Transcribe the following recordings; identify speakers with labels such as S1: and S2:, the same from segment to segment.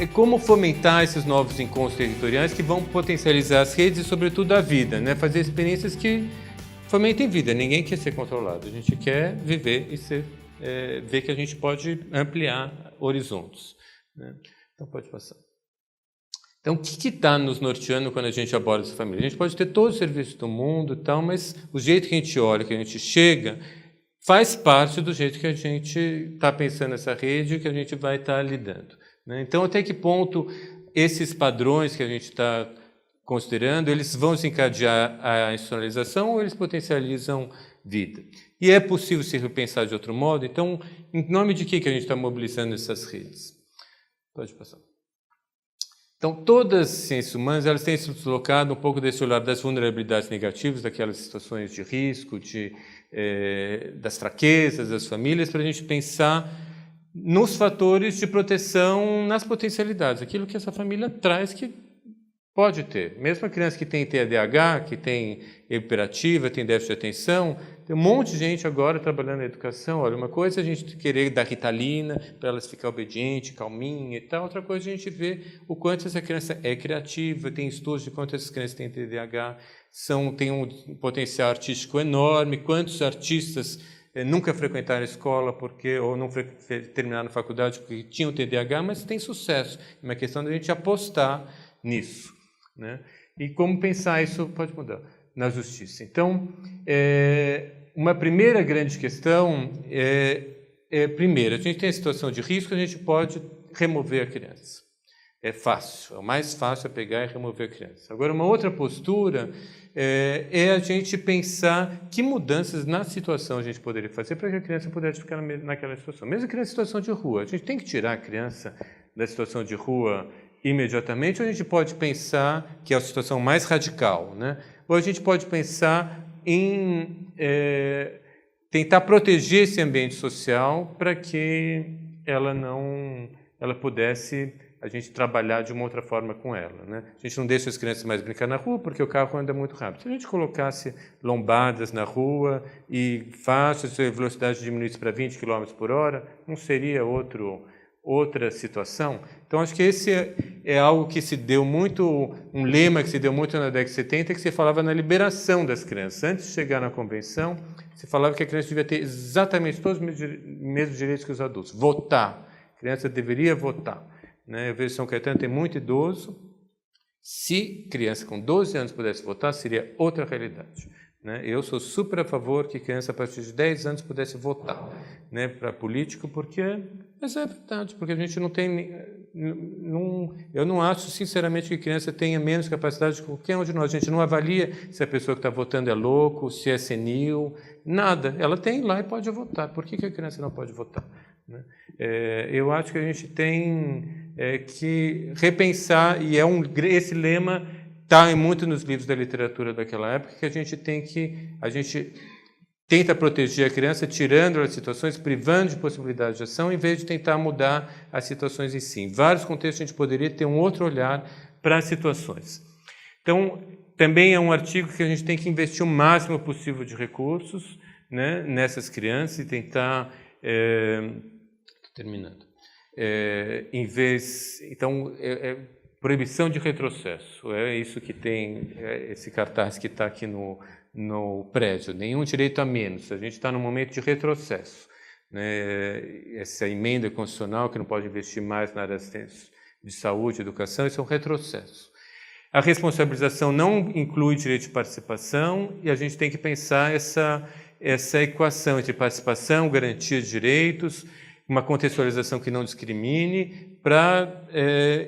S1: como fomentar esses novos encontros territoriais que vão potencializar as redes e, sobretudo, a vida, né? Fazer experiências que fomentem vida. Ninguém quer ser controlado, a gente quer viver e ver que a gente pode ampliar horizontes, né? Então, pode passar. Então, o que está nos norteando quando a gente aborda essa família? A gente pode ter todo o serviço do mundo, tal, mas o jeito que a gente olha, que a gente chega, faz parte do jeito que a gente está pensando nessa rede e que a gente vai estar lidando, né? Então, até que ponto esses padrões que a gente está considerando, eles vão desencadear a institucionalização ou eles potencializam vida? E é possível se repensar de outro modo? Então, em nome de que a gente está mobilizando essas redes? Pode passar. Então, todas as ciências humanas elas têm se deslocado um pouco desse olhar das vulnerabilidades negativas, daquelas situações de risco, das fraquezas das famílias, para a gente pensar nos fatores de proteção, nas potencialidades, aquilo que essa família traz que pode ter. Mesmo a criança que tem TDAH, que tem hiperativa, tem déficit de atenção, tem um monte de gente agora trabalhando na educação. Olha, uma coisa é a gente querer dar Ritalina para elas ficar obediente, calminha e tal. Outra coisa é a gente ver o quanto essa criança é criativa. Tem estudos de quanto essas crianças têm TDAH, têm um potencial artístico enorme, quantos artistas nunca frequentaram a escola ou não terminaram a faculdade porque tinham TDAH, mas têm sucesso. É uma questão da gente apostar nisso, né? E como pensar isso pode mudar na justiça. Então, uma primeira grande questão primeiro, a gente tem a situação de risco, a gente pode remover a criança. É fácil, o mais fácil é pegar e remover a criança. Agora, uma outra postura é a gente pensar que mudanças na situação a gente poderia fazer para que a criança pudesse ficar naquela situação. Mesmo a criança em situação de rua, a gente tem que tirar a criança da situação de rua imediatamente, ou a gente pode pensar que é a situação mais radical, né? Ou a gente pode pensar em tentar proteger esse ambiente social para que ela pudesse a gente trabalhar de uma outra forma com ela, né? A gente não deixa as crianças mais brincar na rua porque o carro anda muito rápido. Se a gente colocasse lombadas na rua e faixas, a velocidade diminuísse para 20 km por hora, não seria outra situação? Então, acho que esse é algo que se deu muito, um lema que se deu muito na década de 70, que se falava na liberação das crianças. Antes de chegar na convenção, se falava que a criança devia ter exatamente todos os mesmos direitos que os adultos. Votar. A criança deveria votar, né? Eu vejo São Caetano tem muito idoso. Se criança com 12 anos pudesse votar, seria outra realidade, né? Eu sou super a favor que criança a partir de 10 anos pudesse votar, né, para político, mas é verdade, porque a gente não tem, eu não acho sinceramente que criança tenha menos capacidade de qualquer um de nós. A gente não avalia se a pessoa que está votando é louco, se é senil, nada. Ela tem lá e pode votar. Por que a criança não pode votar, né? Eu acho que a gente tem que repensar, e esse lema está muito nos livros da literatura daquela época, que a gente tenta proteger a criança tirando as situações, privando de possibilidade de ação, em vez de tentar mudar as situações em si. Em vários contextos a gente poderia ter um outro olhar para as situações. Então, também é um artigo que a gente tem que investir o máximo possível de recursos, né, nessas crianças e tentar... terminando. Então, proibição de retrocesso, é isso que tem esse cartaz que está aqui no prédio. Nenhum direito a menos, a gente está num momento de retrocesso, né? Essa emenda constitucional que não pode investir mais na área de saúde, educação, isso é um retrocesso. A responsabilização não inclui direito de participação e a gente tem que pensar essa equação entre participação, garantia de direitos, uma contextualização que não discrimine, para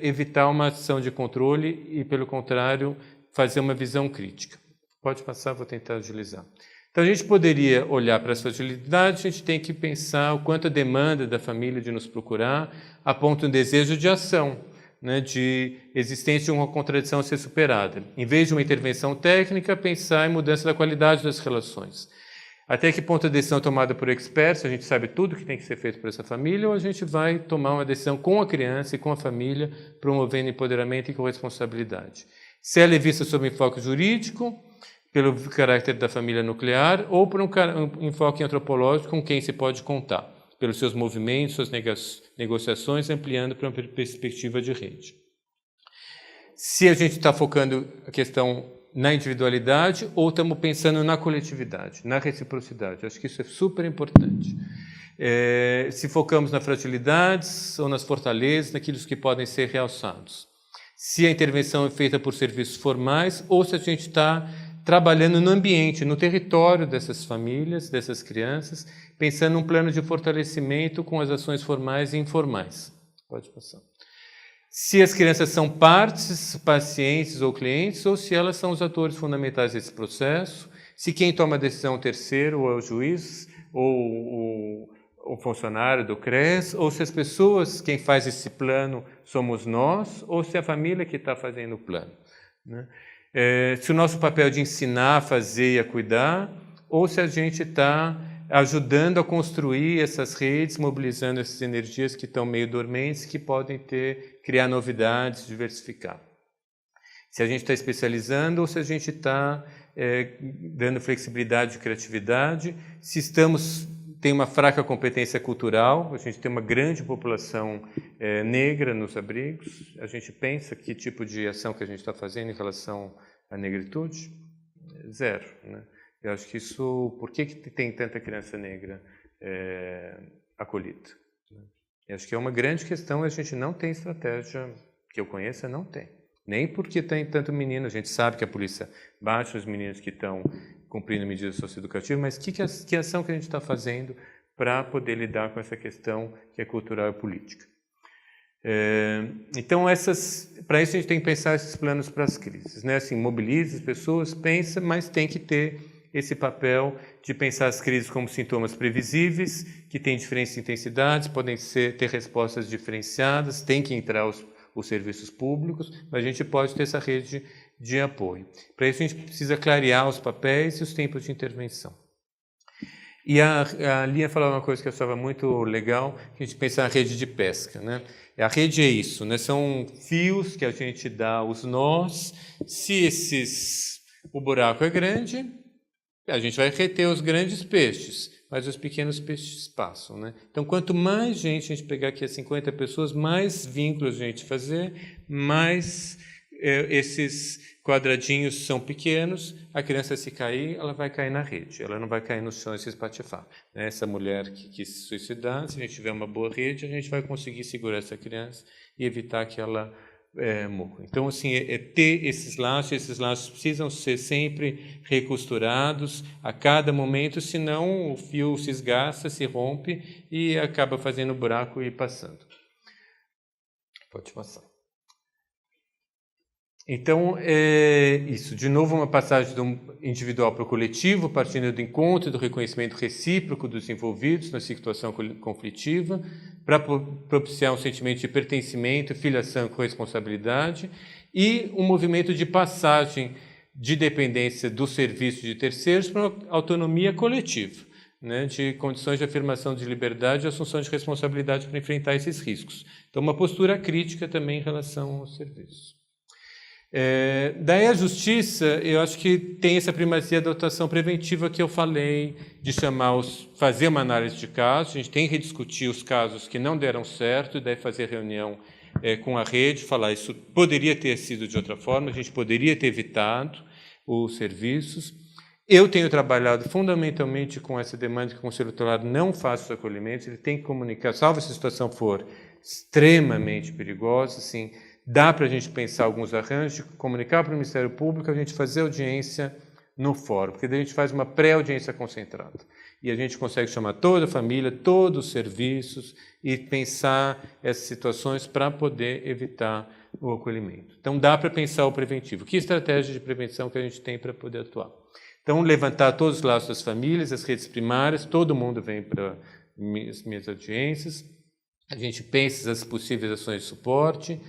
S1: evitar uma ação de controle e, pelo contrário, fazer uma visão crítica. Pode passar, vou tentar agilizar. Então, a gente poderia olhar para as fragilidades, a gente tem que pensar o quanto a demanda da família de nos procurar aponta um desejo de ação, né, de existência de uma contradição a ser superada. Em vez de uma intervenção técnica, pensar em mudança da qualidade das relações. Até que ponto a decisão é tomada por experts, a gente sabe tudo que tem que ser feito por essa família, ou a gente vai tomar uma decisão com a criança e com a família, promovendo empoderamento e corresponsabilidade. Se ela é vista sob enfoque jurídico, pelo caráter da família nuclear, ou por um enfoque antropológico com quem se pode contar. pelos seus movimentos, suas negociações, ampliando para uma perspectiva de rede. Se a gente está focando a questão na individualidade ou estamos pensando na coletividade, na reciprocidade. Acho que isso é super importante. Se focamos nas fragilidades ou nas fortalezas, naqueles que podem ser realçados. Se a intervenção é feita por serviços formais ou se a gente está trabalhando no ambiente, no território dessas famílias, dessas crianças, pensando num plano de fortalecimento com as ações formais e informais. Pode passar. Se as crianças são partes, pacientes ou clientes, ou se elas são os atores fundamentais desse processo, se quem toma a decisão é o terceiro, ou é o juiz, ou o funcionário do CRES, ou se as pessoas, quem faz esse plano, somos nós, ou se é a família que está fazendo o plano, né? Se o nosso papel é de ensinar a fazer e a cuidar, ou se a gente está ajudando a construir essas redes, mobilizando essas energias que estão meio dormentes, que podem criar novidades, diversificar. Se a gente está especializando ou se a gente está dando flexibilidade e criatividade, se tem uma fraca competência cultural, a gente tem uma grande população negra nos abrigos, a gente pensa que tipo de ação que a gente está fazendo em relação à negritude? Zero, né? Eu acho que isso... Por que tem tanta criança negra acolhida? Eu acho que é uma grande questão, a gente não tem estratégia, que eu conheça, não tem. Nem porque tem tanto menino, a gente sabe que a polícia bate os meninos que estão cumprindo medidas socioeducativas, mas que ação que a gente está fazendo para poder lidar com essa questão que é cultural e política? Então, para isso a gente tem que pensar esses planos para as crises, né? Assim, mobiliza as pessoas, pensa, mas tem que ter esse papel de pensar as crises como sintomas previsíveis, que têm diferentes intensidades, podem ter respostas diferenciadas, tem que entrar os serviços públicos, mas a gente pode ter essa rede de apoio. Para isso a gente precisa clarear os papéis e os tempos de intervenção. E a Lia falou uma coisa que eu achava muito legal, que a gente pensa na rede de pesca, né? A rede é isso, né? São fios que a gente dá os nós. Se o buraco é grande, a gente vai reter os grandes peixes, mas os pequenos peixes passam, né? Então, quanto mais gente a gente pegar aqui, as 50 pessoas, mais vínculos a gente fazer, mais esses quadradinhos são pequenos, a criança se cair, ela vai cair na rede, ela não vai cair no chão e se espatifar, né? Essa mulher que quis se suicidar, se a gente tiver uma boa rede, a gente vai conseguir segurar essa criança e evitar que ela morra. Então, assim, ter esses laços precisam ser sempre recosturados a cada momento, senão o fio se esgasta, se rompe e acaba fazendo buraco e passando. Pode passar. Então, isso. De novo, uma passagem do individual para o coletivo, partindo do encontro, do reconhecimento recíproco dos envolvidos na situação conflitiva, para propiciar um sentimento de pertencimento, filiação e corresponsabilidade, e um movimento de passagem de dependência do serviço de terceiros para uma autonomia coletiva, né, de condições de afirmação de liberdade e assunção de responsabilidade para enfrentar esses riscos. Então, uma postura crítica também em relação aos serviços. Daí a justiça, eu acho que tem essa primazia da atuação preventiva que eu falei, de fazer uma análise de casos, a gente tem que rediscutir os casos que não deram certo, e daí fazer reunião com a rede, falar isso poderia ter sido de outra forma, a gente poderia ter evitado os serviços. Eu tenho trabalhado fundamentalmente com essa demanda que o Conselho Tutelar não faça os acolhimentos, ele tem que comunicar, salvo se a situação for extremamente perigosa, assim, dá para a gente pensar alguns arranjos, comunicar para o Ministério Público, a gente fazer audiência no fórum, porque daí a gente faz uma pré-audiência concentrada. E a gente consegue chamar toda a família, todos os serviços e pensar essas situações para poder evitar o acolhimento. Então, dá para pensar o preventivo. Que estratégia de prevenção que a gente tem para poder atuar? Então, levantar todos os laços das famílias, as redes primárias, todo mundo vem para as minhas audiências, a gente pensa as possíveis ações de suporte.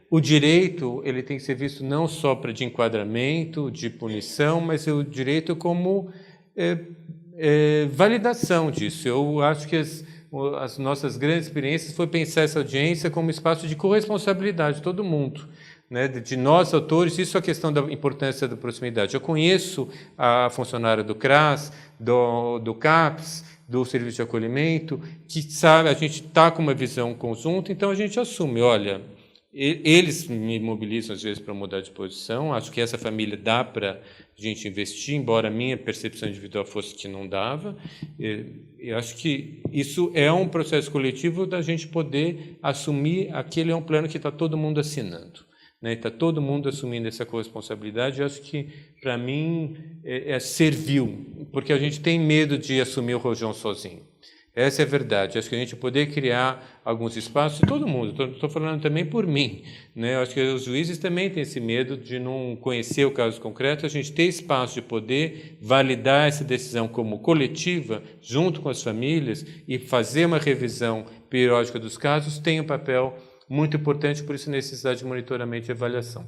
S1: O direito ele tem que ser visto não só de enquadramento, de punição, mas o direito como validação disso. Eu acho que as nossas grandes experiências foi pensar essa audiência como espaço de corresponsabilidade de todo mundo, né, de nós, autores. Isso é a questão da importância da proximidade. Eu conheço a funcionária do CRAS, do CAPS, do serviço de acolhimento, que sabe, a gente está com uma visão conjunta, então a gente assume, olha, eles me mobilizam às vezes para mudar de posição, acho que essa família dá para a gente investir, embora a minha percepção individual fosse que não dava. Eu acho que isso é um processo coletivo da gente poder assumir aquele é um plano que está todo mundo assinando, né? Está todo mundo assumindo essa corresponsabilidade. Eu acho que, para mim, serviu, porque a gente tem medo de assumir o rojão sozinho. Essa é a verdade. Acho que a gente poder criar alguns espaços, todo mundo, estou falando também por mim, né? Acho que os juízes também têm esse medo de não conhecer o caso concreto, a gente ter espaço de poder validar essa decisão como coletiva, junto com as famílias, e fazer uma revisão periódica dos casos, tem um papel muito importante, por isso a necessidade de monitoramento e avaliação.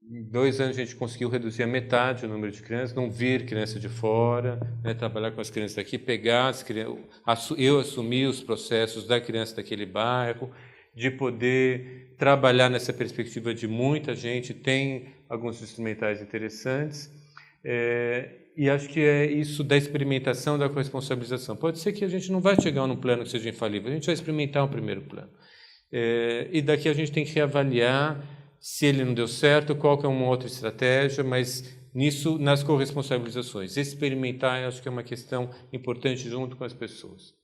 S1: Em 2 anos a gente conseguiu reduzir a metade o número de crianças, não vir criança de fora, né, trabalhar com as crianças daqui, pegar as crianças, eu assumir os processos da criança daquele bairro, de poder trabalhar nessa perspectiva de muita gente, tem alguns instrumentais interessantes, e acho que é isso da experimentação, da corresponsabilização. Pode ser que a gente não vai chegar num plano que seja infalível, a gente vai experimentar um primeiro plano. E daqui a gente tem que reavaliar se ele não deu certo, qual que é uma outra estratégia, mas nisso, nas corresponsabilizações. Experimentar, eu acho que é uma questão importante junto com as pessoas.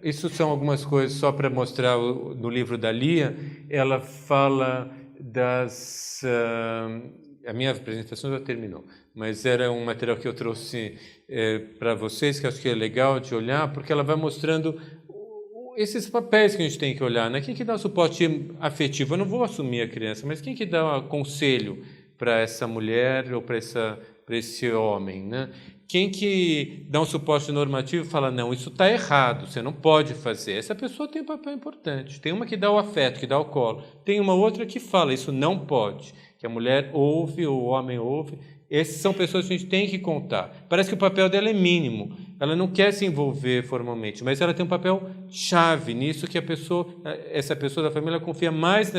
S1: Isso são algumas coisas, só para mostrar no livro da Lia, ela fala das... a minha apresentação já terminou, mas era um material que eu trouxe para vocês, que acho que é legal de olhar, porque ela vai mostrando esses papéis que a gente tem que olhar, né? Quem que dá o suporte afetivo? Eu não vou assumir a criança, mas quem que dá conselho para essa mulher ou para esse homem, né? Quem que dá um suporte normativo e fala, não, isso está errado, você não pode fazer. Essa pessoa tem um papel importante. Tem uma que dá o afeto, que dá o colo. Tem uma outra que fala, isso não pode. Que a mulher ouve, ou o homem ouve. Essas são pessoas que a gente tem que contar. Parece que o papel dela é mínimo. Ela não quer se envolver formalmente, mas ela tem um papel chave nisso, que essa pessoa da família confia mais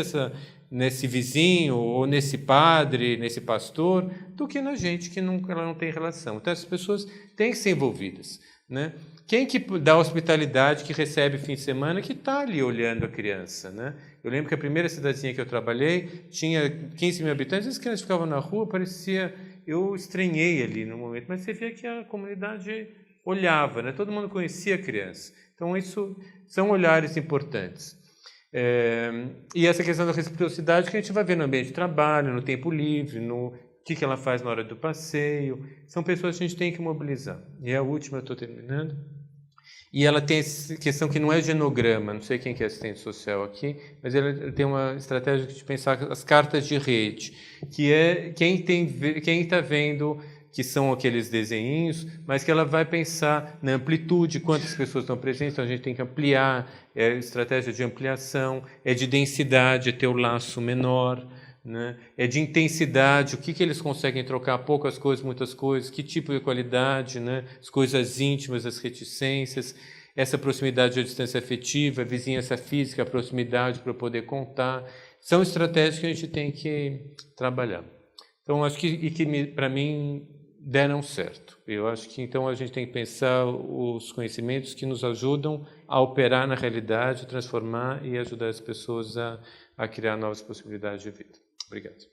S1: nesse vizinho, ou nesse padre, nesse pastor, do que na gente que ela não tem relação. Então, essas pessoas têm que ser envolvidas, né? Quem que dá hospitalidade, que recebe fim de semana, que está ali olhando a criança, né? Eu lembro que a primeira cidadezinha que eu trabalhei tinha 15 mil habitantes, as crianças ficavam na rua, parecia... Eu estranhei ali no momento, mas você via que a comunidade olhava, né? Todo mundo conhecia a criança. Então, isso são olhares importantes. E essa questão da reciprocidade que a gente vai ver no ambiente de trabalho, no tempo livre, no que ela faz na hora do passeio. São pessoas que a gente tem que mobilizar. E a última, eu estou terminando. E ela tem essa questão que não é genograma, não sei quem que é assistente social aqui, mas ela tem uma estratégia de pensar as cartas de rede, que é quem está vendo, que são aqueles desenhinhos, mas que ela vai pensar na amplitude, quantas pessoas estão presentes, então a gente tem que ampliar, estratégia de ampliação, de densidade, ter o laço menor, né? De intensidade, o que eles conseguem trocar, poucas coisas, muitas coisas, que tipo de qualidade, né? As coisas íntimas, as reticências, essa proximidade à distância afetiva, a vizinhança física, a proximidade para poder contar, são estratégias que a gente tem que trabalhar. Então, acho que para mim, deram certo. Eu acho que, então, a gente tem que pensar os conhecimentos que nos ajudam a operar na realidade, transformar e ajudar as pessoas a criar novas possibilidades de vida. Obrigado.